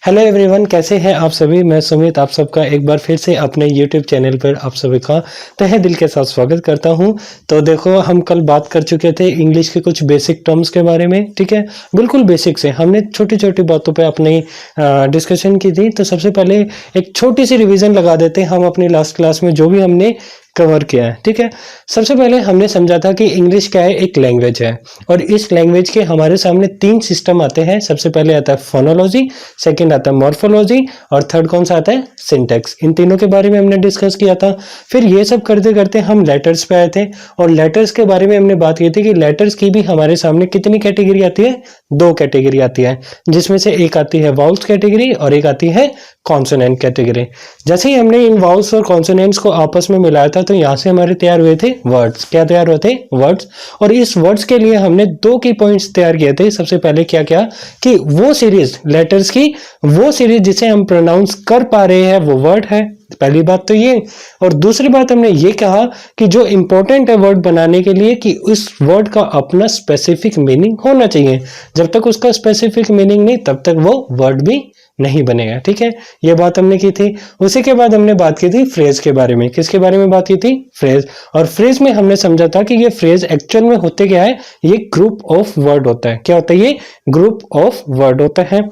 Hello everyone, कैसे हैं आप सभी। मैं सुमित आप सबका एक बार फिर से अपने यूट्यूब चैनल पर आप सभी का तहे दिल के साथ स्वागत करता हूं। तो देखो, हम कल बात कर चुके थे इंग्लिश के कुछ बेसिक टर्म्स के बारे में। ठीक है, बिल्कुल बेसिक से हमने छोटी छोटी बातों पे अपनी डिस्कशन की थी। तो सबसे पहले एक छोटी सी रिवीजन लगा देते हैं हम अपनी लास्ट क्लास में जो भी हमने कवर किया है। ठीक है, सबसे पहले हमने समझा था कि इंग्लिश क्या है, एक लैंग्वेज है और इस लैंग्वेज के हमारे सामने तीन सिस्टम आते हैं। सबसे पहले आता है फोनोलॉजी, सेकंड आता है मॉर्फोलॉजी और थर्ड कौन सा आता है, सिंटैक्स। इन तीनों के बारे में हमने डिस्कस किया था। फिर ये सब करते करते हम लेटर्स पे आए थे और लेटर्स के बारे में हमने बात की थी कि लेटर्स की भी हमारे सामने कितनी कैटेगरी आती है, दो कैटेगरी आती है, जिसमें से एक आती है वाउल्स कैटेगरी और एक आती है कॉन्सोनेंट कैटेगरी। जैसे ही हमने इन वाउल्स और कॉन्सोनेंट्स को आपस में मिलाया था तो यहाँ से हमारे तैयार हुए थे वर्ड्स। क्या तैयार हुए थे, वर्ड्स। और इस वर्ड्स के लिए हमने दो की पॉइंट्स तैयार किए थे। सबसे पहले क्या क्या कि वो सीरीज लेटर्स की, वो सीरीज जिसे हम प्रोनाउंस कर पा रहे हैं वो वर्ड है। पहली बात तो ये। और दूसरी बात हमने ये कहा कि जो इंपॉर्टेंट है वर्ड बनाने के लिए कि उस वर्ड का अपना स्पेसिफिक मीनिंग होना चाहिए। जब तक उसका स्पेसिफिक मीनिंग नहीं तब तक वो वर्ड भी नहीं बनेगा। ठीक है, ये बात हमने की थी। उसी के बाद हमने बात की थी फ्रेज के बारे में। किसके बारे में बात की थी, फ्रेज। और फ्रेज में हमने समझा था कि ये फ्रेज एक्चुअल में होते क्या है, ये ग्रुप ऑफ वर्ड होता है। क्या होता है, ये ग्रुप ऑफ वर्ड होता है,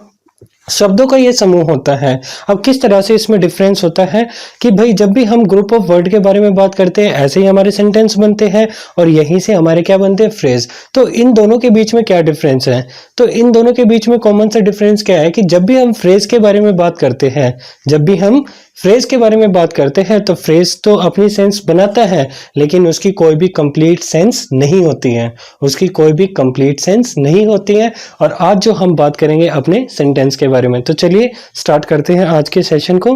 शब्दों का ये समूह होता है। अब किस तरह से इसमें डिफरेंस होता है कि भाई जब भी हम ग्रुप ऑफ वर्ड के बारे में बात करते हैं ऐसे ही हमारे सेंटेंस बनते हैं और यहीं से हमारे क्या बनते हैं, फ्रेज। तो इन दोनों के बीच में क्या डिफरेंस है, तो इन दोनों के बीच में कॉमन सा डिफरेंस क्या है कि जब भी हम फ्रेज के बारे में बात करते हैं, जब भी हम फ्रेज के बारे में बात करते हैं तो फ्रेज तो अपनी सेंस बनाता है लेकिन उसकी कोई भी कंप्लीट सेंस नहीं होती है, उसकी कोई भी कंप्लीट सेंस नहीं होती है। और आज जो हम बात करेंगे अपने सेंटेंस के बारे में, तो चलिए स्टार्ट करते हैं आज के सेशन को।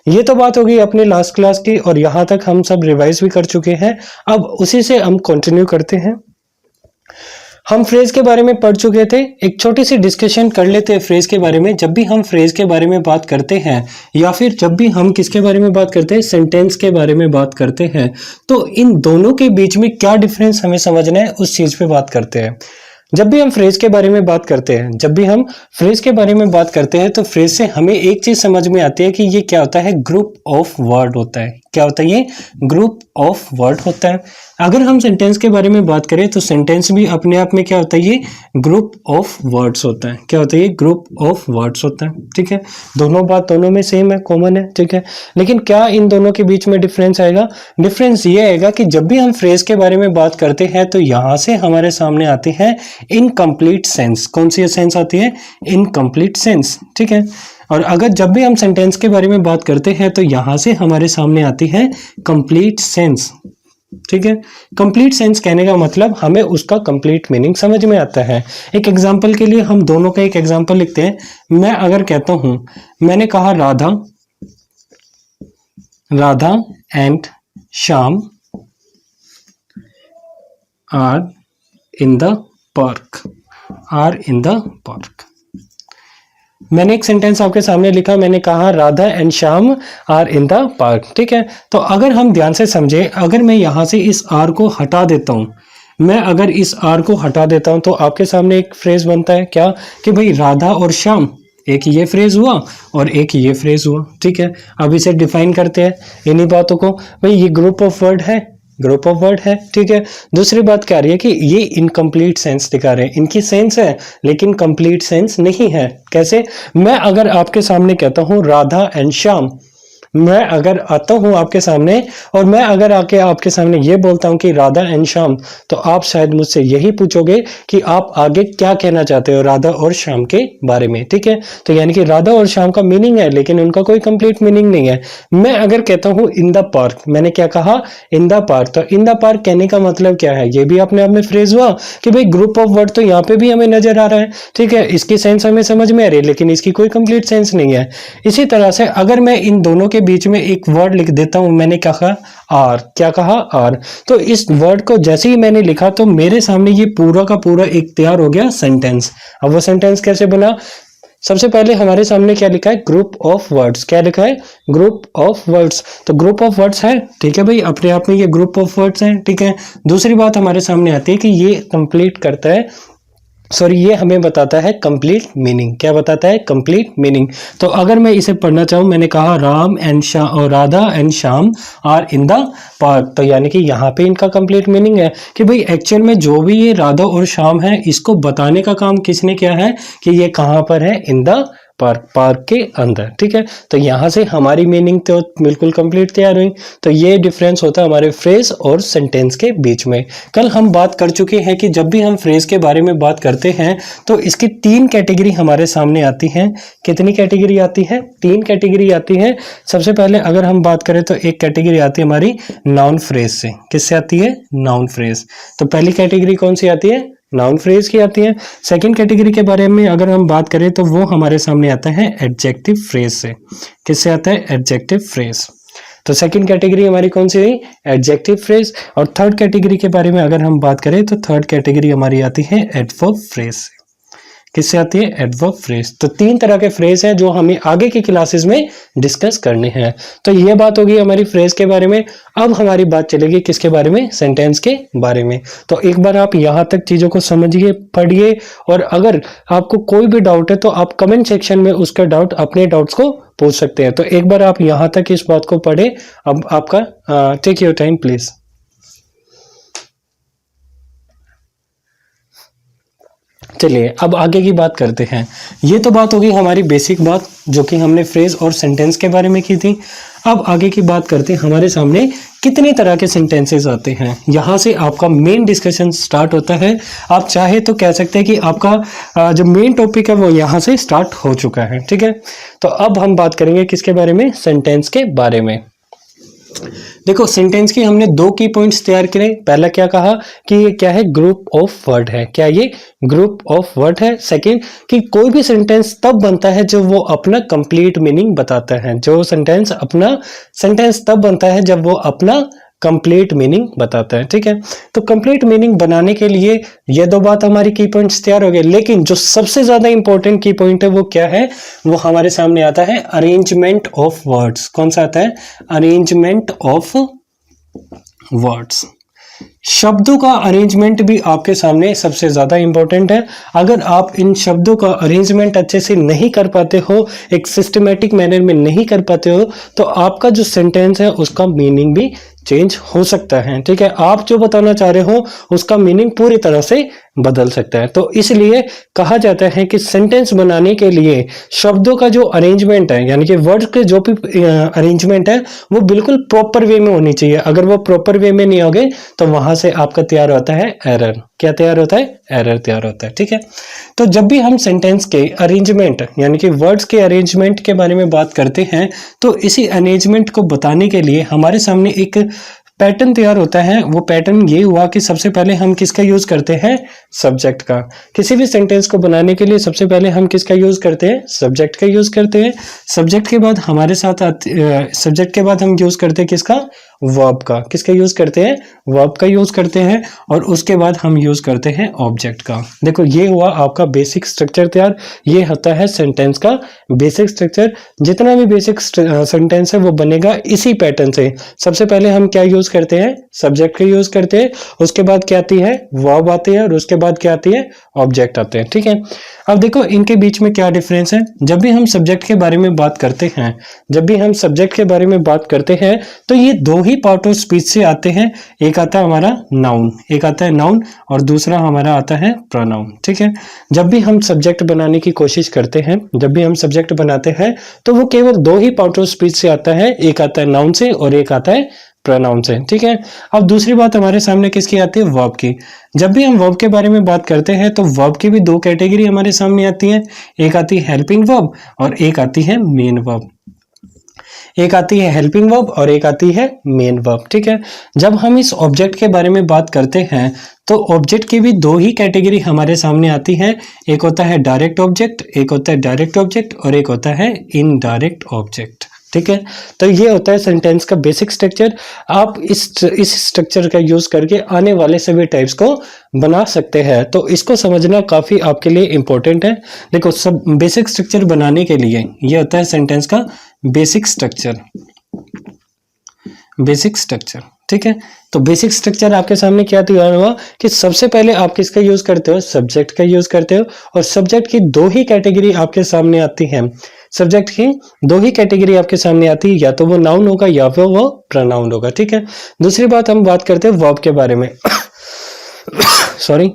ये तो बात होगी अपने लास्ट क्लास की और यहाँ तक हम सब रिवाइज भी कर चुके हैं। अब उसी से हम कंटिन्यू करते हैं। हम फ्रेज के बारे में पढ़ चुके थे, एक छोटी सी डिस्कशन कर लेते हैं फ्रेज के बारे में। जब भी हम फ्रेज के बारे में बात करते हैं या फिर जब भी हम किसके बारे में बात करते हैं, सेंटेंस के बारे में बात करते हैं, तो इन दोनों के बीच में क्या डिफरेंस हमें समझना है उस चीज पे बात करते हैं। जब भी हम फ्रेज के बारे में बात करते हैं, जब भी हम फ्रेज के बारे में बात करते हैं तो फ्रेज से हमें एक चीज समझ में आती है कि ये क्या होता है, ग्रुप ऑफ वर्ड होता है। क्या होता है, ये ग्रुप ऑफ वर्ड होता है। अगर हम सेंटेंस के बारे में बात करें तो सेंटेंस भी अपने आप में क्या होता है, ये ग्रुप ऑफ वर्ड्स होता है। क्या होता है, ये ग्रुप ऑफ वर्ड्स होता है। ठीक है, दोनों बात दोनों में सेम है, कॉमन है। ठीक है, लेकिन क्या इन दोनों के बीच में डिफरेंस आएगा, डिफरेंस ये आएगा कि जब भी हम फ्रेज के बारे में बात करते हैं तो यहां से हमारे सामने आती है इनकम्प्लीट सेंस। कौन सी सेंस आती है, इनकम्प्लीट सेंस। ठीक है, और अगर जब भी हम सेंटेंस के बारे में बात करते हैं तो यहां से हमारे सामने आती है कंप्लीट सेंस। ठीक है, कंप्लीट सेंस कहने का मतलब हमें उसका कंप्लीट मीनिंग समझ में आता है। एक एग्जांपल के लिए हम दोनों का एक एग्जांपल लिखते हैं। मैं अगर कहता हूं, मैंने कहा Radha and Shyam are in the park, are in the park. मैंने एक सेंटेंस आपके सामने लिखा, मैंने कहा Radha and Shyam are in the park. ठीक है, तो अगर हम ध्यान से समझे, अगर मैं यहां से इस आर को हटा देता हूं, मैं अगर इस आर को हटा देता हूं तो आपके सामने एक फ्रेज बनता है। क्या कि भाई राधा और श्याम, एक ये फ्रेज हुआ और एक ये फ्रेज हुआ। ठीक है, अब इसे डिफाइन करते हैं इन्हीं बातों को। भाई ये ग्रुप ऑफ वर्ड है, ग्रुप ऑफ वर्ड है। ठीक है, दूसरी बात क्या आ रही है कि ये इनकम्प्लीट सेंस दिखा रहे हैं, इनकी सेंस है लेकिन कंप्लीट सेंस नहीं है। कैसे, मैं अगर आपके सामने कहता हूं राधा एंड श्याम, मैं अगर आता हूं आपके सामने और मैं अगर आके आपके सामने ये बोलता हूं कि राधा एंड श्याम, तो आप शायद मुझसे यही पूछोगे कि आप आगे क्या कहना चाहते हो राधा और श्याम के बारे में। ठीक है, तो यानी कि राधा और श्याम का मीनिंग है लेकिन उनका कोई कंप्लीट मीनिंग नहीं है। मैं अगर कहता हूं इन द पार्क, मैंने क्या कहा, इन द पार्क, तो इन द पार्क कहने का मतलब क्या है, ये भी अपने आप में फ्रेज हुआ कि भाई ग्रुप ऑफ वर्ड तो यहाँ पे भी हमें नजर आ रहा है। ठीक है, इसकी सेंस हमें समझ में आ रही है लेकिन इसकी कोई कंप्लीट सेंस नहीं है। इसी तरह से अगर मैं इन दोनों के बीच में एक वर्ड लिख देता हूं, मैंने कहा आर, क्या कहा, आर, तो इस वर्ड को जैसे ही मैंने लिखा तो मेरे सामने ये पूरा का पूरा एक तैयार हो गया सेंटेंस। अब वो सेंटेंस कैसे बना, सबसे पहले हमारे सामने क्या लिखा है, ग्रुप ऑफ वर्ड्स। क्या लिखा है, ग्रुप ऑफ वर्ड्स। तो ग्रुप ऑफ वर्ड्स है, ठीक है भाई, अपने आप में ये ग्रुप ऑफ वर्ड्स हैं। ठीक है, दूसरी बात हमारे सामने आती है कि ये कंप्लीट करता है सॉरी, ये हमें बताता है कंप्लीट मीनिंग। क्या बताता है? Complete meaning. तो अगर मैं इसे पढ़ना चाहूँ, मैंने कहा राम एंड श्याम और Radha and Shyam are in the park, तो यानी कि यहाँ पे इनका कंप्लीट मीनिंग है कि भाई एक्चुअल में जो भी ये राधा और श्याम है, इसको बताने का काम किसने किया है कि ये कहाँ पर है? इन द पार्क, पार्क के अंदर। ठीक है, तो यहां से हमारी मीनिंग तो बिल्कुल कंप्लीट तैयार हुई। तो ये डिफरेंस होता है हमारे फ्रेज और सेंटेंस के बीच में। कल हम बात कर चुके हैं कि जब भी हम फ्रेज के बारे में बात करते हैं तो इसकी 3 कैटेगरी हमारे सामने आती हैं। कितनी कैटेगरी आती है? 3 कैटेगरी आती है। सबसे पहले अगर हम बात करें तो एक कैटेगरी आती है हमारी नाउन फ्रेज से। किससे आती है? Noun phrase. तो पहली कैटेगरी कौन सी आती है? नाउन फ्रेज की आती है। सेकंड कैटेगरी के बारे में अगर हम बात करें तो वो हमारे सामने आता है एडजेक्टिव फ्रेज से। किससे आता है? Adjective phrase. तो सेकंड कैटेगरी हमारी कौन सी रही? Adjective phrase. और थर्ड कैटेगरी के बारे में अगर हम बात करें तो थर्ड कैटेगरी हमारी आती है एडवर्ब फ्रेज से। किससे आती है? Adverb phrase. तो 3 तरह के फ्रेज हैं जो हमें आगे की क्लासेस में डिस्कस करने हैं। तो ये बात होगी हमारी फ्रेज के बारे में। अब हमारी बात चलेगी किसके बारे में? सेंटेंस के बारे में। तो एक बार आप यहां तक चीजों को समझिए, पढ़िए, और अगर आपको कोई भी डाउट है तो आप कमेंट सेक्शन में उसका डाउट, अपने डाउट्स को पूछ सकते हैं। तो एक बार आप यहां तक इस बात को पढ़े। अब आपका टेक योर टाइम प्लीज। चलिए अब आगे की बात करते हैं। ये तो बात होगी हमारी बेसिक बात जो कि हमने फ्रेज और सेंटेंस के बारे में की थी। अब आगे की बात करते हैं हमारे सामने कितने तरह के सेंटेंसेस आते हैं। यहां से आपका मेन डिस्कशन स्टार्ट होता है। आप चाहे तो कह सकते हैं कि आपका जो मेन टॉपिक है वो यहां से स्टार्ट हो चुका है। ठीक है, तो अब हम बात करेंगे किसके बारे में? सेंटेंस के बारे में। देखो, सेंटेंस की हमने 2 की पॉइंट्स तैयार करे। पहला क्या कहा कि ये क्या है? ग्रुप ऑफ वर्ड है। क्या ये ग्रुप ऑफ वर्ड है? सेकंड कि कोई भी सेंटेंस तब बनता है जब वो अपना कंप्लीट मीनिंग बताता है। जो सेंटेंस तब बनता है जब वो अपना कंप्लीट मीनिंग बताता है। ठीक है, तो कंप्लीट मीनिंग बनाने के लिए ये 2 बात हमारी की पॉइंट्स तैयार हो गए। लेकिन जो सबसे ज्यादा इंपॉर्टेंट की पॉइंट है वो क्या है? वो हमारे सामने आता है अरेंजमेंट ऑफ वर्ड्स। कौन सा आता है? Arrangement of words. शब्दों का अरेंजमेंट भी आपके सामने सबसे ज्यादा इंपॉर्टेंट है। अगर आप इन शब्दों का अरेंजमेंट अच्छे से नहीं कर पाते हो, एक सिस्टमेटिक मैनर में नहीं कर पाते हो, तो आपका जो सेंटेंस है उसका मीनिंग भी चेंज हो सकता है। ठीक है, आप जो बताना चाह रहे हो उसका मीनिंग पूरी तरह से बदल सकता है। तो इसलिए कहा जाता है कि सेंटेंस बनाने के लिए शब्दों का जो अरेंजमेंट है, यानी कि वर्ड के जो भी अरेंजमेंट है, वो बिल्कुल प्रॉपर वे में होनी चाहिए। अगर वो प्रॉपर वे में नहीं होगे तो वहां से आपका तैयार होता है एरर। क्या तैयार होता है? एरर तैयार होता है। ठीक है, तो जब भी हम सेंटेंस के अरेंजमेंट यानी कि वर्ड्स के अरेंजमेंट के बारे में बात करते हैं तो इसी अरेंजमेंट को बताने के लिए हमारे सामने एक पैटर्न तैयार होता है। वो पैटर्न ये हुआ कि सबसे पहले हम किसका यूज करते हैं? सब्जेक्ट का। किसी भी सेंटेंस को बनाने के लिए सबसे पहले हम किसका यूज करते हैं? सब्जेक्ट का यूज करते हैं। सब्जेक्ट के बाद हमारे साथ सब्जेक्ट के बाद हम यूज करते हैं किसका? वर्ब का। किसका यूज करते हैं? वर्ब का यूज करते हैं। और उसके बाद हम यूज करते हैं ऑब्जेक्ट का। देखो, ये हुआ आपका बेसिक स्ट्रक्चर तैयार। ये होता है सेंटेंस का बेसिक स्ट्रक्चर। जितना भी बेसिक सेंटेंस है वो बनेगा इसी पैटर्न से। सबसे पहले हम क्या यूज करते हैं? सब्जेक्ट का यूज करते हैं। उसके बाद क्या आती है? वर्ब आती है। और उसके बाद क्या आती है? ऑब्जेक्ट आते हैं। ठीक है, अब देखो इनके बीच में क्या डिफरेंस है। जब भी हम सब्जेक्ट के बारे में बात करते हैं तो ये 2 ही पार्ट ऑफ स्पीच से आते हैं। एक आता है हमारा नाउन, एक आता है नाउन, और दूसरा हमारा आता है प्रोनाउन। ठीक है, जब भी हम सब्जेक्ट बनाने की कोशिश करते हैं, जब भी हम सब्जेक्ट बनाते हैं तो वो केवल 2 ही पार्ट ऑफ स्पीच से आता है। एक आता है नाउन से और एक आता है प्रोनाउन से। ठीक है, अब दूसरी बात हमारे सामने किसकी आती है? वर्ब की। जब भी हम वर्ब के बारे में बात करते हैं तो वर्ब की भी 2 कैटेगरी हमारे सामने आती है। एक आती है हेल्पिंग वर्ब और एक आती है मेन वर्ब। एक आती है हेल्पिंग वर्ब और एक आती है मेन वर्ब। ठीक है, जब हम इस ऑब्जेक्ट के बारे में बात करते हैं तो ऑब्जेक्ट की भी 2 ही कैटेगरी हमारे सामने आती है। एक होता है डायरेक्ट ऑब्जेक्ट, एक होता है डायरेक्ट ऑब्जेक्ट, और एक होता है इनडायरेक्ट ऑब्जेक्ट। ठीक है, तो ये होता है सेंटेंस का बेसिक स्ट्रक्चर। आप इस स्ट्रक्चर का यूज करके आने वाले सभी टाइप्स को बना सकते हैं। तो इसको समझना काफी आपके लिए इंपॉर्टेंट है। देखो, सब बेसिक स्ट्रक्चर बनाने के लिए ये होता है सेंटेंस का बेसिक स्ट्रक्चर। Basic structure. ठीक है, तो बेसिक स्ट्रक्चर आपके सामने क्या तैयार हुआ कि सबसे पहले आप किसका यूज करते हो, सब्जेक्ट का यूज करते हो, और सब्जेक्ट की दो ही कैटेगरी आपके सामने आती है। सब्जेक्ट की दो ही कैटेगरी आपके सामने आती है, या तो वो नाउन होगा या फिर वो प्रोनाउन होगा। ठीक है, दूसरी बात हम बात करते हैं वर्ब के बारे में। सॉरी,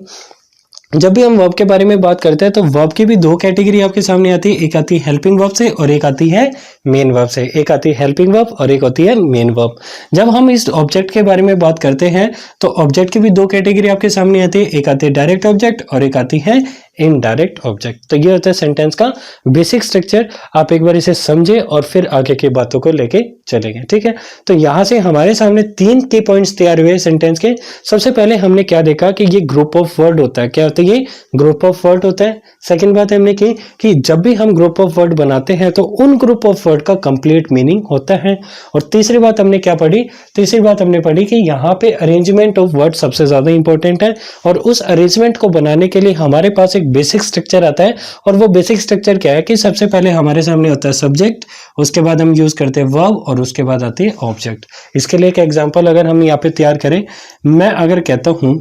जब भी हम वर्ब के बारे में बात करते हैं तो वर्ब की भी दो कैटेगरी आपके सामने आती है, एक आती है हेल्पिंग वर्ब से और एक आती है मेन वर्ब से। एक आती है हेल्पिंग वर्ब और एक होती है मेन वर्ब। जब हम इस ऑब्जेक्ट के बारे में बात करते हैं तो ऑब्जेक्ट की भी दो कैटेगरी आपके सामने आती है, एक आती है डायरेक्ट ऑब्जेक्ट और एक आती है इनडायरेक्ट ऑब्जेक्ट। तो ये होता है सेंटेंस का बेसिक स्ट्रक्चर। आप एक बार इसे समझे और फिर आगे की बातों को लेके चलेंगे। ठीक है, तो यहां से हमारे सामने तीन की पॉइंट्स तैयार हुए सेंटेंस के। सबसे पहले हमने क्या देखा कि ये ग्रुप ऑफ वर्ड होता है। क्या होता है, ये ग्रुप ऑफ वर्ड होता है। सेकंड बात हमने की कि जब भी हम ग्रुप ऑफ वर्ड बनाते हैं तो उन ग्रुप ऑफ वर्ड का कंप्लीट मीनिंग होता है। और तीसरी बात हमने क्या पढ़ी, तीसरी बात हमने पढ़ी कि यहाँ पे अरेंजमेंट ऑफ वर्ड सबसे ज्यादा इंपॉर्टेंट है, और उस अरेंजमेंट को बनाने के लिए हमारे पास एक बेसिक स्ट्रक्चर आता है। और वो बेसिक स्ट्रक्चर क्या है कि सबसे पहले हमारे सामने होता है सब्जेक्ट, उसके बाद हम यूज करते हैं वर्ब और उसके बाद आती है ऑब्जेक्ट। इसके लिए एक एग्जांपल अगर हम यहाँ पे तैयार करें, मैं अगर कहता हूं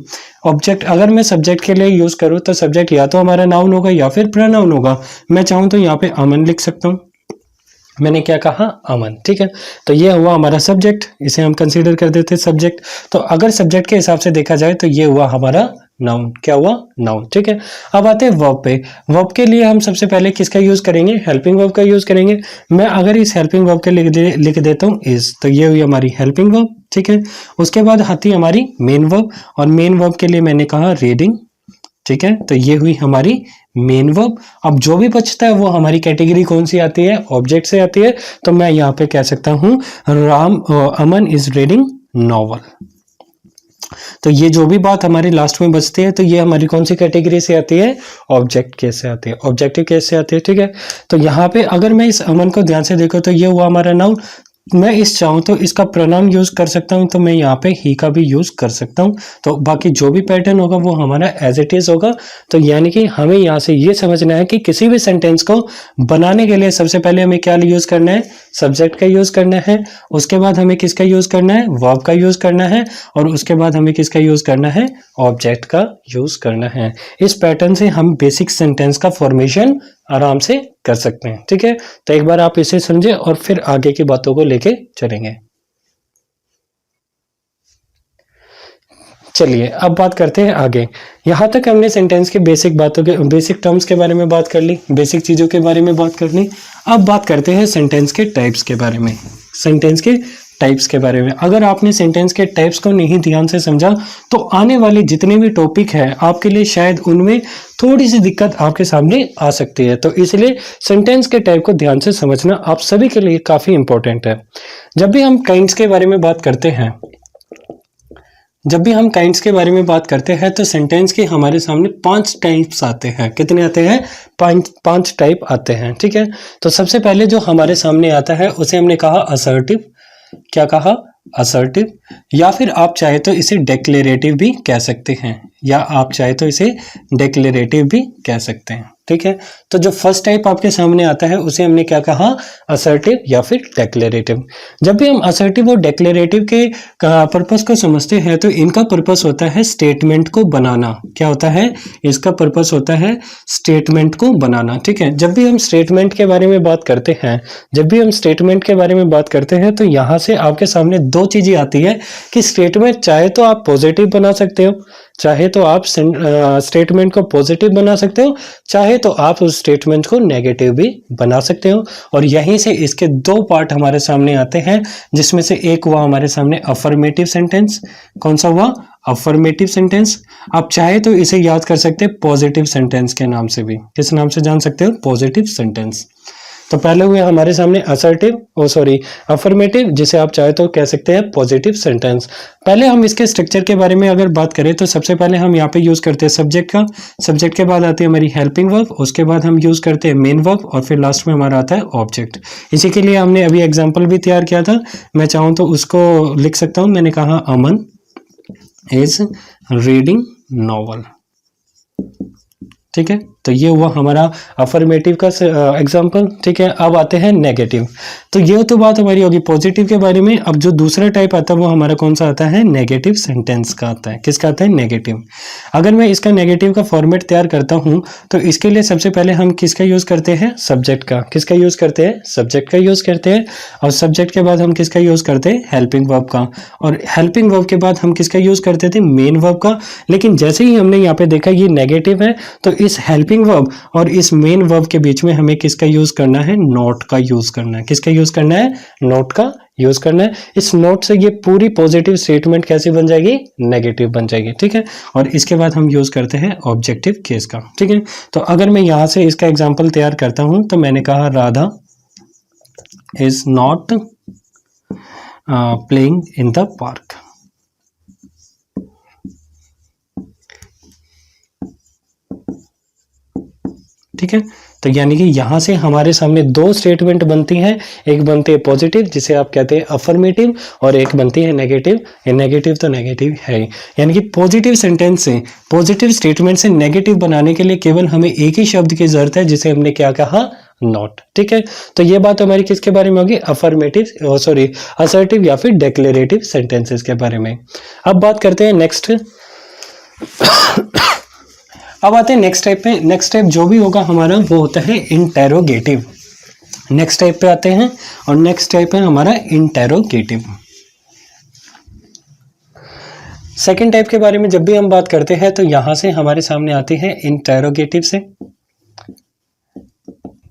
ऑब्जेक्ट, अगर मैं सब्जेक्ट के लिए यूज करूं तो सब्जेक्ट या तो हमारा नाउन होगा या फिर प्रोनाउन होगा। मैं चाहूं तो यहाँ पे अमन लिख सकता हूं। मैंने क्या कहा, अमन। ठीक है, तो ये हुआ हमारा सब्जेक्ट, इसे हम कंसीडर कर देते हैं सब्जेक्ट। तो अगर सब्जेक्ट के हिसाब से देखा जाए तो ये हुआ हमारा नाउन। क्या हुआ, नाउन। ठीक है, अब आते हैं वर्ब पे। वर्ब के लिए हम सबसे पहले किसका यूज करेंगे, हेल्पिंग वर्ब का यूज करेंगे। मैं अगर इस हेल्पिंग वर्ब के लिख देता हूँ इज, तो ये हुई हमारी हेल्पिंग वर्ब। ठीक है, उसके बाद आती है हमारी मेन वर्ब, और मेन वर्ब के लिए मैंने कहा रीडिंग। ठीक है, तो ये हुई हमारी मेन वर्ब। अब जो भी बचता है वो हमारी कैटेगरी कौन सी आती है, ऑब्जेक्ट से आती है। तो मैं यहाँ पे कह सकता हूं अमन इज रीडिंग नॉवल। तो ये जो भी बात हमारी लास्ट में बचती है तो ये हमारी कौन सी कैटेगरी से आती है, ऑब्जेक्ट केस से आती है, ऑब्जेक्टिव केस से आती है। ठीक है, तो यहाँ पे अगर मैं इस अमन को ध्यान से देखूं तो ये हुआ हमारा नाउन। मैं इस चाहूँ तो इसका प्रोनाउन यूज कर सकता हूँ, तो मैं यहाँ पे ही का भी यूज कर सकता हूँ। तो बाकी जो भी पैटर्न होगा वो हमारा एज इट इज होगा। तो यानी कि हमें यहाँ से ये समझना है कि किसी भी सेंटेंस को बनाने के लिए सबसे पहले हमें क्या यूज करना है, सब्जेक्ट का यूज करना है। उसके बाद हमें किसका यूज करना है, वर्ब का यूज करना है। और उसके बाद हमें किसका यूज करना है, ऑब्जेक्ट का यूज करना है। इस पैटर्न से हम बेसिक सेंटेंस का फॉर्मेशन आराम से कर सकते हैं। ठीक है, तो एक बार आप इसे समझे और फिर आगे की बातों को लेके चलेंगे। चलिए अब बात करते हैं आगे। यहां तक हमने सेंटेंस के बेसिक बातों के, बेसिक टर्म्स के बारे में बात कर ली, बेसिक चीजों के बारे में बात कर ली। अब बात करते हैं सेंटेंस के टाइप्स के बारे में। सेंटेंस के टाइप्स के बारे में अगर आपने सेंटेंस के टाइप्स को नहीं ध्यान से समझा तो आने वाले जितने भी टॉपिक है आपके लिए शायद उनमें थोड़ी सी दिक्कत आपके सामने आ सकती है। तो इसलिए सेंटेंस के टाइप को ध्यान से समझना आप सभी के लिए काफी इंपॉर्टेंट है। जब भी हम काइंड्स के बारे में बात करते हैं, जब भी हम काइंड्स के बारे में बात करते हैं तो सेंटेंस के हमारे सामने 5 टाइप्स आते हैं। कितने आते हैं, 5 टाइप आते हैं। ठीक है, तो सबसे पहले जो हमारे सामने आता है उसे हमने कहा असर्टिव। क्या कहा, असर्टिव, या फिर आप चाहे तो इसे डेक्लेरेटिव भी कह सकते हैं, या आप चाहे तो इसे डेक्लेरेटिव भी कह सकते हैं। ठीक है, तो जो फर्स्ट टाइप आपके सामने आता है उसे हमने क्या कहा, असर्टिव या फिर डेक्लेरेटिव। जब भी हम असर्टिव और डेक्लेरेटिव के पर्पस को समझते हैं तो इनका पर्पस होता है स्टेटमेंट को बनाना। क्या होता है, इसका पर्पस होता है स्टेटमेंट को बनाना। ठीक है, जब भी हम स्टेटमेंट के बारे में बात करते हैं, जब भी हम स्टेटमेंट के बारे में बात करते हैं तो यहां से आपके सामने 2 चीजें आती है कि स्टेटमेंट चाहे तो आप पॉजिटिव बना सकते हो, चाहे तो आप स्टेटमेंट को पॉजिटिव बना सकते हो, चाहे तो आप उस स्टेटमेंट को नेगेटिव भी बना सकते हो। और यहीं से इसके 2 पार्ट हमारे सामने आते हैं, जिसमें से एक हुआ हमारे सामने अफर्मेटिव सेंटेंस। कौन सा हुआ, अफर्मेटिव सेंटेंस। आप चाहे तो इसे याद कर सकते हैं पॉजिटिव सेंटेंस के नाम से भी। किस नाम से जान सकते हो, पॉजिटिव सेंटेंस। तो पहले हुए हमारे सामने असर्टिव, अफर्मेटिव, जिसे आप चाहे तो कह सकते हैं पॉजिटिव सेंटेंस। पहले हम इसके स्ट्रक्चर के बारे में अगर बात करें तो सबसे पहले हम यहाँ पे यूज करते हैं सब्जेक्ट का। सब्जेक्ट के बाद आती है हमारी हेल्पिंग वर्ब, उसके बाद हम यूज करते हैं मेन वर्ब, और फिर लास्ट में हमारा आता है ऑब्जेक्ट। इसी के लिए हमने अभी एग्जाम्पल भी तैयार किया था, मैं चाहूँ तो उसको लिख सकता हूँ। मैंने कहा अमन इज रीडिंग नॉवल। ठीक है, तो ये हुआ हमारा अफर्मेटिव का एग्जाम्पल। ठीक है, अब आते हैं नेगेटिव। तो ये तो बात हमारी होगी पॉजिटिव के बारे में। अब जो दूसरा टाइप आता है वो हमारा कौन सा आता है, नेगेटिव सेंटेंस का आता है। किसका आता है, नेगेटिव। अगर मैं इसका नेगेटिव का फॉर्मेट तैयार करता हूं तो इसके लिए सबसे पहले हम किसका यूज करते हैं, सब्जेक्ट का। किसका यूज करते हैं, सब्जेक्ट का यूज करते हैं। और सब्जेक्ट के बाद हम किसका यूज करते हैं, हेल्पिंग वर्ब का। और हेल्पिंग वर्ब के बाद हम किसका यूज करते थे, मेन वर्ब का। लेकिन जैसे ही हमने यहाँ पे देखा ये नेगेटिव है, तो इस हेल्पिंग वर्ब और इस मेन वर्ब के बीच में हमें किसका यूज करना है, नॉट का यूज करना है। किसका यूज करना है, नॉट का यूज करना है। इस नोट से ये पूरी पॉजिटिव स्टेटमेंट कैसी बन जाएगी, नेगेटिव बन जाएगी। ठीक है, और इसके बाद हम यूज करते हैं ऑब्जेक्टिव केस का। ठीक है, तो अगर मैं यहां से इसका एग्जांपल तैयार करता हूं तो मैंने कहा Radha is not playing in the park. ठीक है, तो यानी कि यहां से हमारे सामने दो स्टेटमेंट बनती हैं। एक बनती है पॉजिटिव जिसे आप कहते हैं अफर्मेटिव, और एक बनती है नेगेटिव। ये नेगेटिव तो नेगेटिव है ही। यानी कि पॉजिटिव सेंटेंस से, पॉजिटिव स्टेटमेंट से नेगेटिव बनाने के लिए केवल हमें एक ही शब्द की जरूरत है जिसे हमने क्या कहा, नॉट। ठीक है, तो ये बात हमारी किसके बारे में होगी, अफर्मेटिव सॉरी असर्टिव या फिर डिक्लेरेटिव सेंटेंसेस के बारे में। अब बात करते हैं नेक्स्ट। अब आते हैं नेक्स्ट टाइप पे। नेक्स्ट टाइप जो भी होगा हमारा वो होता है इंटेरोगेटिव। नेक्स्ट टाइप पे आते हैं और नेक्स्ट टाइप है हमारा इंटेरोगेटिव। सेकंड टाइप के बारे में जब भी हम बात करते हैं तो यहां से हमारे सामने आती है इंटेरोगेटिव से।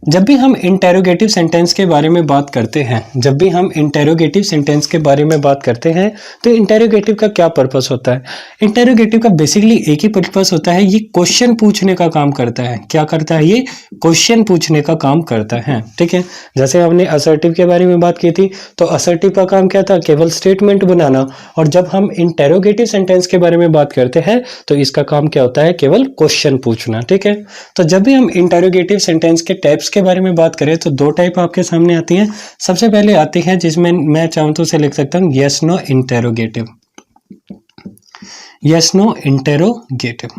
जब भी हम इंटेरोगेटिव सेंटेंस के बारे में बात करते हैं, जब भी हम इंटेरोगेटिव सेंटेंस के बारे में बात करते हैं तो इंटेरोगेटिव का क्या पर्पस होता है। इंटेरोगेटिव का बेसिकली एक ही पर्पस होता है, ये क्वेश्चन पूछने का काम करता है। क्या करता है, ये क्वेश्चन पूछने का काम करता है। ठीक है, जैसे हमने असर्टिव के बारे में बात की थी तो असर्टिव का काम क्या था, केवल स्टेटमेंट बनाना। और जब हम इंटेरोगेटिव सेंटेंस के बारे में बात करते हैं तो इसका काम क्या होता है, केवल क्वेश्चन पूछना। ठीक है, तो जब भी हम इंटेरोगेटिव सेंटेंस के टाइप्स के बारे में बात करें तो दो टाइप आपके सामने आती हैं। सबसे पहले आती है जिसमें मैं चाहूं तो उसे लिख सकता हूं yes no interrogative. Yes no interrogative.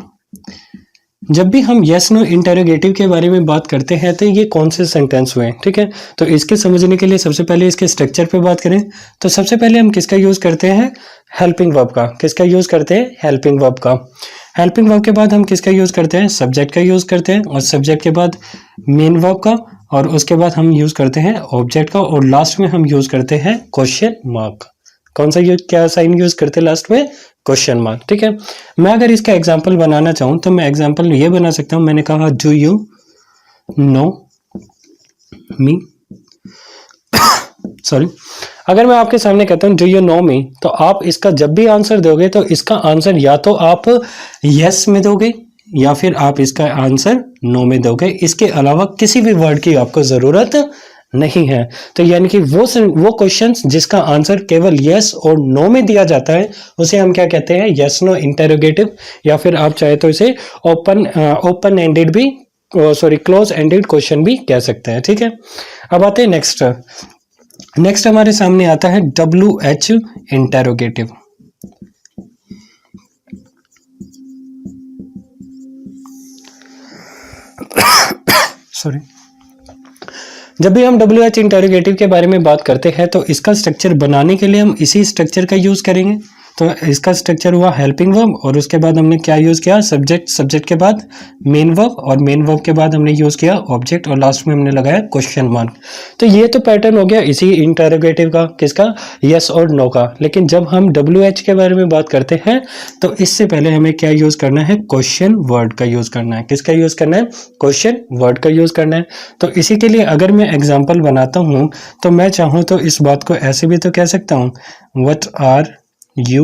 जब भी हम यस नो इंटेरोगेटिव के बारे में बात करते हैं तो ये कौन से सेंटेंस हुए हैं। ठीक है, तो इसके समझने के लिए सबसे पहले इसके स्ट्रक्चर पे बात करें तो सबसे पहले हम किसका यूज करते हैं, हेल्पिंग वर्ब का। किसका यूज करते हैं, हेल्पिंग वर्ब का। हेल्पिंग वर्ब के बाद हम किसका यूज करते हैं, सब्जेक्ट का यूज करते हैं। और सब्जेक्ट के बाद मेन वर्ब का, और उसके बाद हम यूज करते हैं ऑब्जेक्ट का, और लास्ट में हम यूज करते हैं क्वेश्चन मार्क। कौन सा यूज, क्या साइन यूज करते हैं लास्ट में, क्वेश्चन मार्क। ठीक है, मैं अगर इसका एग्जांपल बनाना चाहूं तो मैं एग्जांपल ये बना सकता हूं। मैंने कहा do you know me, sorry, अगर मैं आपके सामने कहता हूं डू यू नो मी, तो आप इसका जब भी आंसर दोगे तो इसका आंसर या तो आप यस में दोगे या फिर आप इसका आंसर नो में दोगे। इसके अलावा किसी भी वर्ड की आपको जरूरत नहीं है। तो यानी कि वो क्वेश्चंस जिसका आंसर केवल यस और नो में दिया जाता है उसे हम क्या कहते हैं, यस नो इंटेरोगेटिव, या फिर आप चाहे तो इसे ओपन एंडेड भी, सॉरी क्लोज एंडेड क्वेश्चन भी कह सकते हैं। ठीक है, अब आते हैं नेक्स्ट। नेक्स्ट हमारे सामने आता है WH इंटेरोगेटिव। सॉरी, जब भी हम WH इंटेरोगेटिव के बारे में बात करते हैं तो इसका स्ट्रक्चर बनाने के लिए हम इसी स्ट्रक्चर का यूज करेंगे। तो इसका स्ट्रक्चर हुआ हेल्पिंग वर्ब, और उसके बाद हमने क्या यूज किया, सब्जेक्ट, सब्जेक्ट के बाद मेन वर्ब, और मेन वर्ब के बाद हमने यूज किया ऑब्जेक्ट, और लास्ट में हमने लगाया क्वेश्चन मार्क। तो ये तो पैटर्न हो गया इसी इंटेरोगेटिव का, किसका, यस और नो का। लेकिन जब हम WH के बारे में बात करते हैं तो इससे पहले हमें क्या यूज करना है, क्वेश्चन वर्ड का यूज करना है। किसका यूज करना है, क्वेश्चन वर्ड का यूज करना है। तो इसी के लिए अगर मैं एग्जाम्पल बनाता हूं तो मैं चाहूं तो इस बात को ऐसे भी तो कह सकता हूं, what are you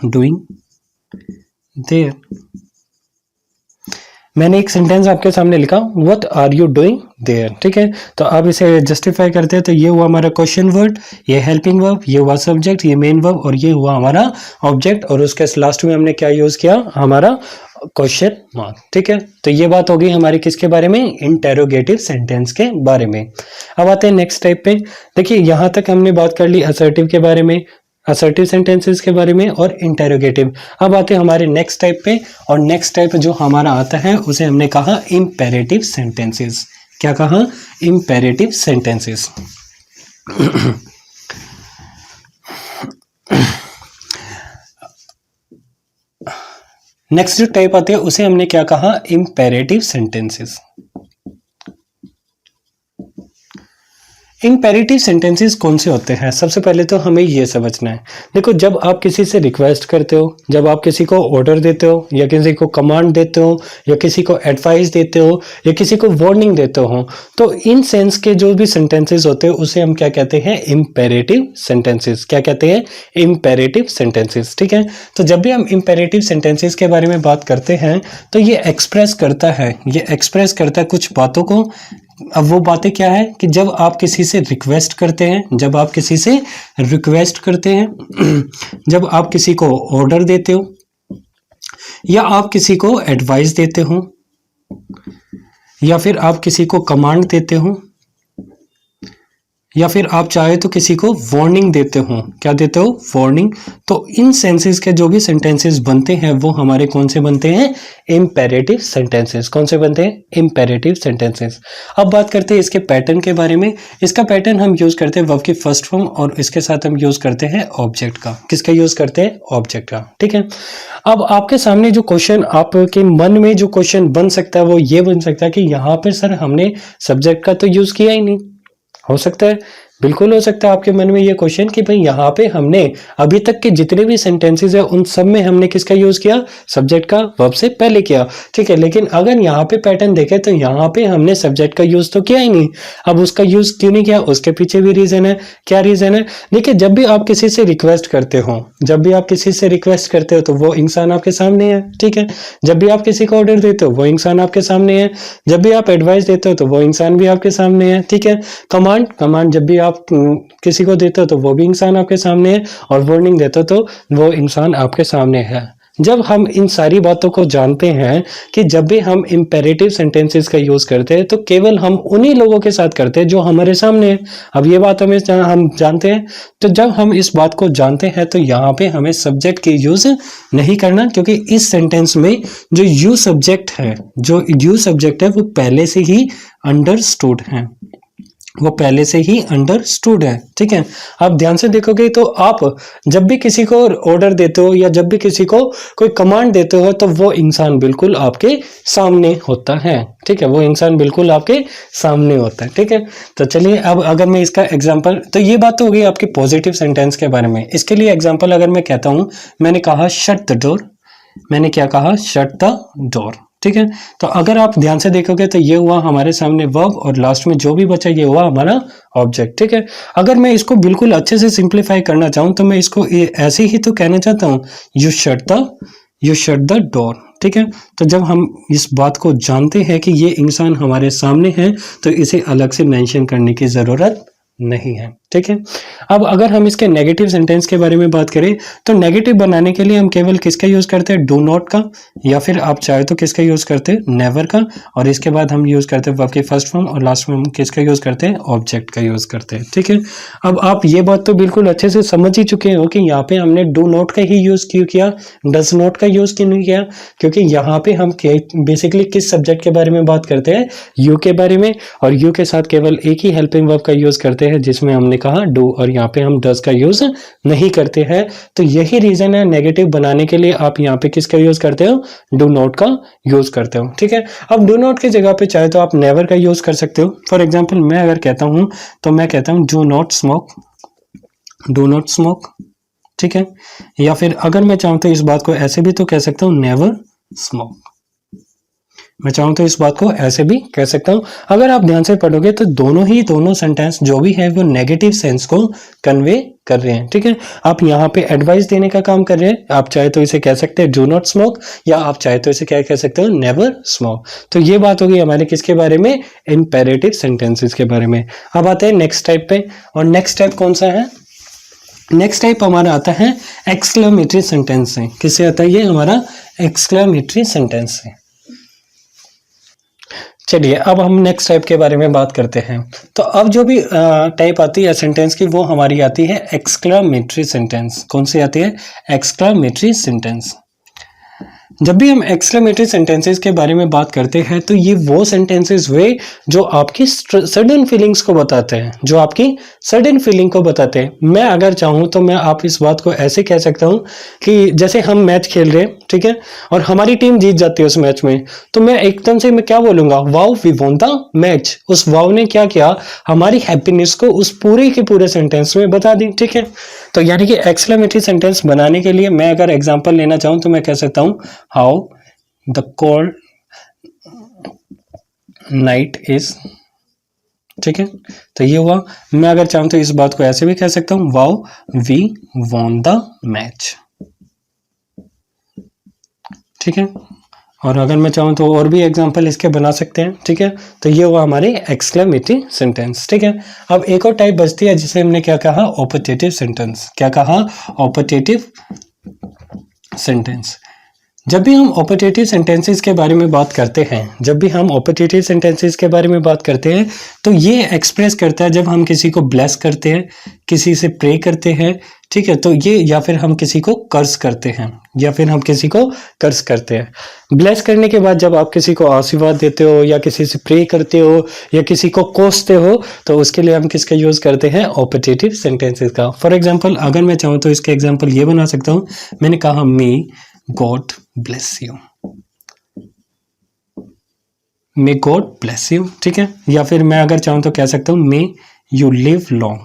doing there। मैंने एक सेंटेंस आपके सामने लिखा, what are you doing there. ठीक है, तो अब इसे जस्टिफाई करते हैं तो ये हुआ हमारा क्वेश्चन वर्ड, ये हेल्पिंग वर्ब, ये हुआ सब्जेक्ट, ये मेन वर्ब, और ये हुआ हमारा ऑब्जेक्ट, और उसके लास्ट में हमने क्या यूज किया, हमारा क्वेश्चन मार्क। ठीक है, तो ये बात होगी हमारी किसके बारे में, इंटेरोगेटिव सेंटेंस के बारे में। अब आते हैं नेक्स्ट टाइप पे। देखिए यहां तक हमने बात कर ली असर्टिव के बारे में, असर्टिव सेंटेंसेस के बारे में और इंटेरोगेटिव। अब आते हैं हमारे नेक्स्ट टाइप पे, और नेक्स्ट टाइप जो हमारा आता है उसे हमने कहा इंपेरेटिव सेंटेंसेस। क्या कहा? Imperative sentences. नेक्स्ट जो टाइप आते हैं उसे हमने क्या कहा? Imperative sentences. इंपेरेटिव सेंटेंसेस कौन से होते हैं? सबसे पहले तो हमें ये समझना है। देखो, जब आप किसी से रिक्वेस्ट करते हो, जब आप किसी को ऑर्डर देते हो, या किसी को कमांड देते हो, या किसी को एडवाइस देते हो, या किसी को वार्निंग देते हो, तो इन सेंस के जो भी सेंटेंसेस होते हैं उसे हम क्या कहते हैं? Imperative sentences. क्या कहते हैं? Imperative sentences. ठीक है, तो जब भी हम इंपेरेटिव सेंटेंसेस के बारे में बात करते हैं तो ये एक्सप्रेस करता है कुछ बातों को। अब वो बातें क्या है कि जब आप किसी से रिक्वेस्ट करते हैं, जब आप किसी को ऑर्डर देते हो, या आप किसी को एडवाइस देते हो, या फिर आप किसी को कमांड देते हो, या फिर आप चाहे तो किसी को वार्निंग देते हो। क्या देते हो? वार्निंग। तो इन सेंसेस के जो भी सेंटेंसेस बनते हैं वो हमारे कौन से बनते हैं? Imperative sentences. कौन से बनते हैं? Imperative sentences. अब बात करते हैं इसके पैटर्न के बारे में। इसका पैटर्न हम यूज करते हैं वर्ब की फर्स्ट फॉर्म, और इसके साथ हम यूज करते हैं ऑब्जेक्ट का। किसका यूज करते हैं? ऑब्जेक्ट का। ठीक है, अब आपके सामने जो क्वेश्चन, आपके मन में जो क्वेश्चन बन सकता है वो ये बन सकता है कि यहाँ पर सर हमने सब्जेक्ट का तो यूज किया ही नहीं। हो सकता है, बिल्कुल हो सकता है आपके मन में ये क्वेश्चन कि भाई यहाँ पे हमने अभी तक के जितने भी सेंटेंसेस है उन सब में हमने किसका यूज किया? सब्जेक्ट का, वर्ब से पहले किया। ठीक है, लेकिन अगर यहाँ पे पैटर्न देखें तो यहाँ पे हमने सब्जेक्ट का यूज तो किया ही नहीं। अब उसका यूज क्यों नहीं किया? उसके पीछे भी रीजन है। क्या रीजन है? देखिए, जब भी आप किसी से रिक्वेस्ट करते हो तो वो इंसान आपके सामने है। ठीक है, जब भी आप किसी को ऑर्डर देते हो वो इंसान आपके सामने है। जब भी आप एडवाइस देते हो तो वो इंसान भी आपके सामने है। ठीक है, कमांड जब भी आप किसी को देते हो तो वो भी इंसान आपके सामने है, और वार्निंग देते हो तो वो इंसान आपके सामने है। जब हम इन सारी बातों को जानते हैं कि जब भी हम इंपेरेटिव सेंटेंसेस का यूज करते हैं तो केवल हम उन्हीं लोगों के साथ करते हैं जो हमारे सामने है। अब ये बात हम जानते हैं, तो जब हम इस बात को जानते हैं तो यहाँ पे हमें सब्जेक्ट की यूज नहीं करना, क्योंकि इस सेंटेंस में जो यू सब्जेक्ट है वो पहले से ही अंडरस्टूड है। ठीक है, आप ध्यान से देखोगे तो आप जब भी किसी को ऑर्डर देते हो या जब भी किसी को कोई कमांड देते हो तो वो इंसान बिल्कुल आपके सामने होता है। ठीक है, वो इंसान बिल्कुल आपके सामने होता है। ठीक है, तो चलिए अब अगर मैं इसका एग्जांपल, तो ये बात तो हो गई आपकी पॉजिटिव सेंटेंस के बारे में। इसके लिए एग्जांपल अगर मैं कहता हूं, मैंने कहा शट द डोर, मैंने क्या कहा? Shut the door. ठीक है, तो अगर आप ध्यान से देखोगे तो ये हुआ हमारे सामने वर्ब, और लास्ट में जो भी बचा ये हुआ हमारा ऑब्जेक्ट। ठीक है, अगर मैं इसको बिल्कुल अच्छे से सिंप्लीफाई करना चाहूं तो मैं इसको ऐसे ही तो कहना चाहता हूं, यू शट द डोर। ठीक है, तो जब हम इस बात को जानते हैं कि ये इंसान हमारे सामने है तो इसे अलग से मेंशन करने की जरूरत नहीं है। ठीक है, अब अगर हम इसके नेगेटिव सेंटेंस के बारे में बात करें तो नेगेटिव बनाने के लिए हम केवल किसका यूज करते हैं? डू नॉट का, या फिर आप चाहे तो किसका यूज करते हैं? नेवर का, और इसके बाद हम यूज करते हैं वर्ब की फर्स्ट फॉर्म, और लास्ट में हम किसका यूज करते हैं? ऑब्जेक्ट का यूज करते हैं। ठीक है, अब आप ये बात तो बिल्कुल अच्छे से समझ ही चुके हो कि यहाँ पे हमने डू नॉट का ही यूज क्यों किया, डज नॉट का यूज क्यों नहीं किया? क्योंकि यहाँ पे हम बेसिकली किस सब्जेक्ट के बारे में बात करते हैं? यू के बारे में, और यू के साथ केवल एक ही हेल्पिंग वर्ब का यूज करते हैं जिसमें हमने कहा डू, और यहाँ पे हम डज का यूज नहीं करते हैं। तो यही रीजन है नेगेटिव बनाने के लिए आप यहाँ पे किसका यूज करते हो? डू नॉट का यूज करते हो। ठीक है, अब डू नॉट की जगह पे चाहे तो आप नेवर का यूज कर सकते हो। फॉर एग्जांपल मैं अगर कहता हूं तो मैं कहता हूं डू नॉट स्मोक। ठीक है, या फिर अगर मैं चाहूं तो इस बात को ऐसे भी तो कह सकता हूं, नेवर स्मोक। मैं चाहूं तो इस बात को ऐसे भी कह सकता हूं। अगर आप ध्यान से पढ़ोगे तो दोनों सेंटेंस जो भी है वो नेगेटिव सेंस को कन्वे कर रहे हैं। ठीक है, आप यहाँ पे एडवाइस देने का काम कर रहे हैं। आप चाहे तो इसे कह सकते हैं डू नॉट स्मोक, या आप चाहे तो इसे क्या कह सकते हो? Never smoke. तो ये बात होगी हमारे किसके बारे में? इंपेरेटिव सेंटेंसेस के बारे में। अब आते हैं नेक्स्ट टाइप पे, और नेक्स्ट टाइप कौन सा है? नेक्स्ट टाइप हमारा आता है एक्सक्लेमेटरी सेंटेंस से। किससे आता है? ये हमारा एक्सक्लेमेटरी सेंटेंस से। चलिए अब हम नेक्स्ट टाइप के बारे में बात करते हैं। तो अब जो भी टाइप आती है सेंटेंस की, वो हमारी आती है एक्सक्लामेटरी सेंटेंस। कौन सी आती है? Exclamatory sentence. जब भी हम एक्सक्लेमेटरी सेंटेंसेस के बारे में बात करते हैं तो ये वो सेंटेंसेस वे जो आपकी सडन फीलिंग्स को बताते हैं, जो आपकी सडन फीलिंग को बताते हैं। मैं अगर चाहूँ तो मैं आप इस बात को ऐसे कह सकता हूँ कि जैसे हम मैच खेल रहे हैं, ठीक है, और हमारी टीम जीत जाती है उस मैच में, तो मैं एकदम से मैं क्या बोलूंगा? Wow we won the match. उस वाओ ने क्या किया? हमारी हैप्पीनेस को उस पूरे के पूरे सेंटेंस में बता दी, ठीक है। तो यानी कि एक्सक्लेमेटरी सेंटेंस बनाने के लिए मैं अगर एग्जांपल लेना चाहूँ तो मैं कह सकता हूँ how the cold night is, ठीक है। तो ये हुआ। मैं अगर चाहूँ तो इस बात को ऐसे भी कह सकता हूँ wow we won the match, ठीक है। और अगर मैं चाहूँ तो और भी एग्जांपल इसके बना सकते हैं, ठीक है। तो ये हुआ हमारे एक्सक्लेमेटरी सेंटेंस, ठीक है। अब एक और टाइप बचती है जिसे हमने क्या कहा? Operative sentence. क्या कहा? Operative sentence. जब भी हम ऑपरेटिव सेंटेंसेस के बारे में बात करते हैं, जब भी हम ऑपरेटिव सेंटेंसेस के बारे में बात करते हैं तो ये एक्सप्रेस करता है जब हम किसी को ब्लेस करते हैं, किसी से प्रे करते हैं, ठीक है। तो ये, या फिर हम किसी को कर्स करते हैं, या फिर हम किसी को कर्स करते हैं। ब्लेस करने के बाद जब आप किसी को आशीर्वाद देते हो, या किसी से प्रे करते हो, या किसी को कोसते हो, तो उसके लिए हम किसका यूज करते हैं? ऑपरेटिव सेंटेंसेस का। फॉर एग्जाम्पल अगर मैं चाहूँ तो इसके एग्जाम्पल ये बना सकता हूँ। मैंने कहा मे God bless you, may God bless you, ठीक है। या फिर मैं अगर चाहूं तो कह सकता हूं may you live long,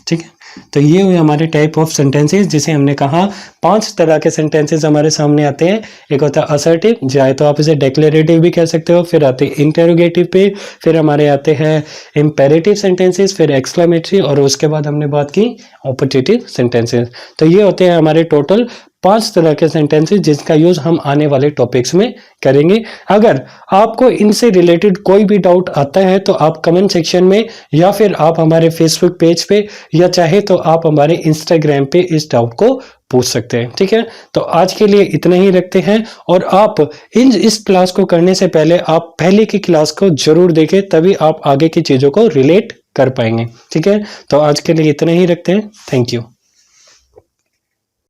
ठीक है। तो ये हुए हमारे टाइप ऑफ सेंटेंसेस जिसे हमने कहा 5 तरह के सेंटेंसेस हमारे सामने आते हैं। एक होता है असर्टिव, चाहे तो आप इसे डिक्लेरेटिव भी कह सकते हो, फिर आते हैं इंटेरोगेटिव पे, फिर हमारे आते हैं इंपेरेटिव सेंटेंसेस, फिर एक्सक्लेमेटरी, और उसके बाद हमने बात की ऑपरेटिव सेंटेंसेस। तो ये होते हैं हमारे टोटल 5 तरह के सेंटेंसेस जिसका यूज हम आने वाले टॉपिक्स में करेंगे। अगर आपको इनसे रिलेटेड कोई भी डाउट आता है तो आप कमेंट सेक्शन में, या फिर आप हमारे फेसबुक पेज पे, या चाहे तो आप हमारे इंस्टाग्राम पे इस डाउट को पूछ सकते हैं, ठीक है। तो आज के लिए इतना ही रखते हैं, और आप इस क्लास को करने से पहले आप पहले की क्लास को जरूर देखें, तभी आप आगे की चीजों को रिलेट कर पाएंगे, ठीक है। तो आज के लिए इतना ही रखते हैं। Thank you.